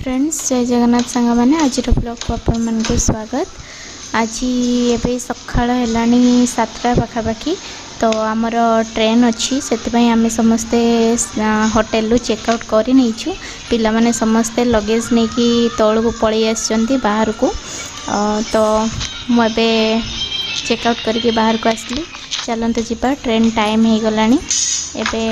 Friends जय जगन्नाथ सांग मैंने आज ब्लॉग को आपण को स्वागत। आज एवं सकाळ है 7टा पाखापाखि तो आमर ट्रेन अच्छी से आम समस्ते होटेल चेकआउट कर नहीं पिला माने समस्ते लगेज नहीं कि तौल को पलि आसछंती बाहर को तो मुझे चेकआउट करके बाहर को आसली। चलते जीवा ट्रेन टाइम हो गलानी। एबे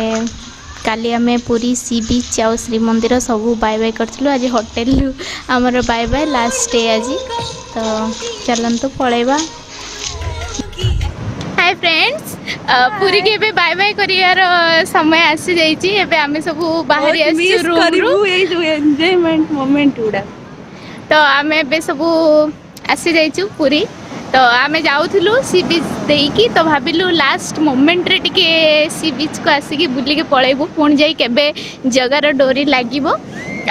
काली आमे पूरी सी बीच आउ श्रीमंदिर सबू बाय बाय करूँ। आज होटेल आमर बाय बाय लास्ट डे आज तो चलते पलैबा। हाय फ्रेंड्स पूरी के बे बाय बाय करियार समय आसी जाइए। एबे आमे सब बाहर आसी रूम रू एंजॉयमेंट मोमेंट उडा तो आमे बे सब आसी जाइछु पूरी। तो आमे जाऊलु सी बीच देकी तो भाविलु लास्ट मोमेंट रे टिके सी बीच को आसिकी बुलिके पळेबु पुणी जाई केबे जगार डोरी लागिबो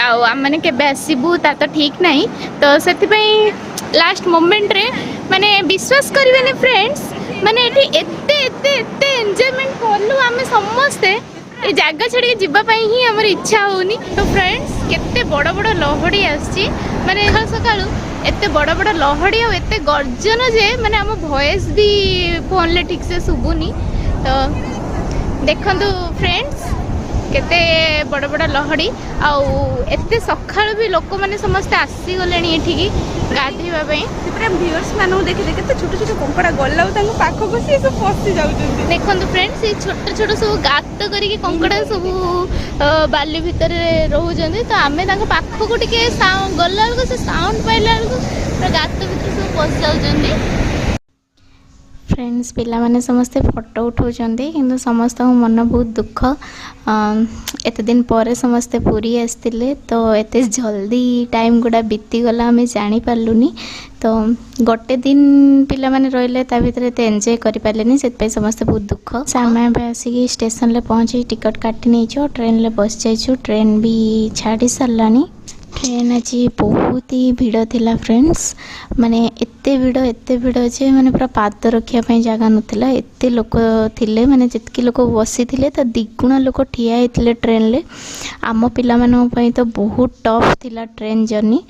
आउ आम माने केबे आसीबु ता तो ठीक नहीं। तो सेति पई लास्ट मोमेंट रे माने विश्वास करिवेनी फ्रेंड्स माने एठी एते एते एते एन्जॉयमेंट करलु आमे समस्ते ए जागा छड़ी जीवा पई ही हमर इच्छा होनी। तो फ्रेंड्स केते बड़ बड़ लहड़ी आछि माने सकाळु एते बड़ बड़ लहड़ी और एते गर्जन जे माने आम वॉइस भी फोन ले ठीक से शुभुनी। तो देखंतु फ्रेंड्स केते बड़ बड़ लहड़ी आउ एते सखाळु भी लोक माने समस्त आसी गलेनी एठी गाधेबा पई। पूरा व्यूअर्स मानु देखे देखे तो छोटे छोटे कंकड़ा गल्लाउ तांको पाखो को से सब फसी जाउछन्ती। देखंतु फ्रेंड्स ये छोटे छोटे सब गात करिके कंकड़ा सब बाली भितर रहउछन्ती। तो आमे तांको पाखो को टिके साउंड गल्ला को से साउंड पाइला को पूरा गात भितर सब फसी जाउछन्ती। फ्रेंड्स पिला माने समस्ते फोटो उठाउछन्ती किंतु समस्त मन बहुत दुख। एते दिन पर समस्ते पूरी आसतिले तो एते जल्दी टाइम गुड़ा बीती गला आमे जानी पारलुनी। तो गोटे दिन पिला माने रहिले ता भितर एते एन्जॉय करि पारलेनी सेत समस्ते बहुत दुख। सामे बे आसी स्टेशन ले पहुंची टिकट काटी नै छो ट्रेन ले बस जाइछु। ट्रेन भी छाड़ी सरलानी। ट्रेन आज बहुत ही भिड़ थिला फ्रेंड्स माने एते भिड़ जे माने पूरा पाद रखिया पई जगह नथिला एते लोक थिले माने जतकी लोक बसी थिले तो दिगुणा लोक ठिया हेतिले ट्रेन ले। आम पिला मानन पई तो बहुत टफ थिला ट्रेन जर्नी।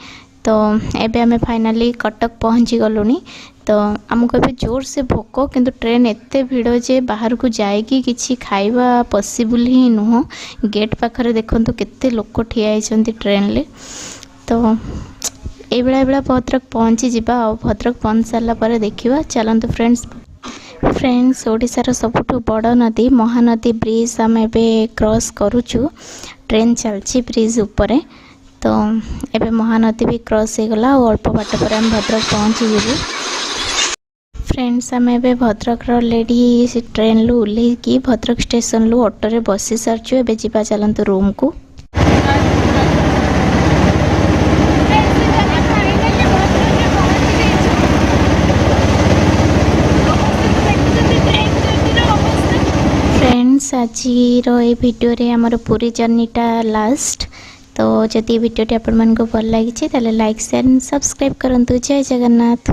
तो एबे हमें फाइनली कटक पहुंची गलुनी। तो आमको अभी जोर से भोक किंतु ट्रेन एते भिड़ जे बाहर को जाएगी किछि खाइबा पॉसिबल ही नुह। गेट पाखरे देखंतु केते लोक ठिया हेचंती ट्रेन ले। तो ए बेला भद्रक पहुंची जिबा और भद्रक पहुंच सारा पर देखिबा। चलंतु फ्रेंड्स ओडिशार सबुठु बड़ नदी महानदी ब्रिज आम एबे क्रॉस करूछु। ट्रेन चलची ब्रिज उपरे तो एबे महानदी भी क्रॉस हो गला और अल्प बाट पर हम भद्रक पहुंची जीवु। फ्रेंड्स आम एबे भद्रक ऑलरेडी ट्रेन लु उल्ले की भद्रक स्टेशन लु ऑटो रे बसी सारछु। एबे जीवा चलंतु रूम को। फ्रेंड्स आज ये वीडियो रे हमर पूरी जर्नीटा लास्ट। तो जदि वीडियो आपण मन को भल लगी लाइक शेयर सब्सक्राइब करंतु। जय जगन्नाथ।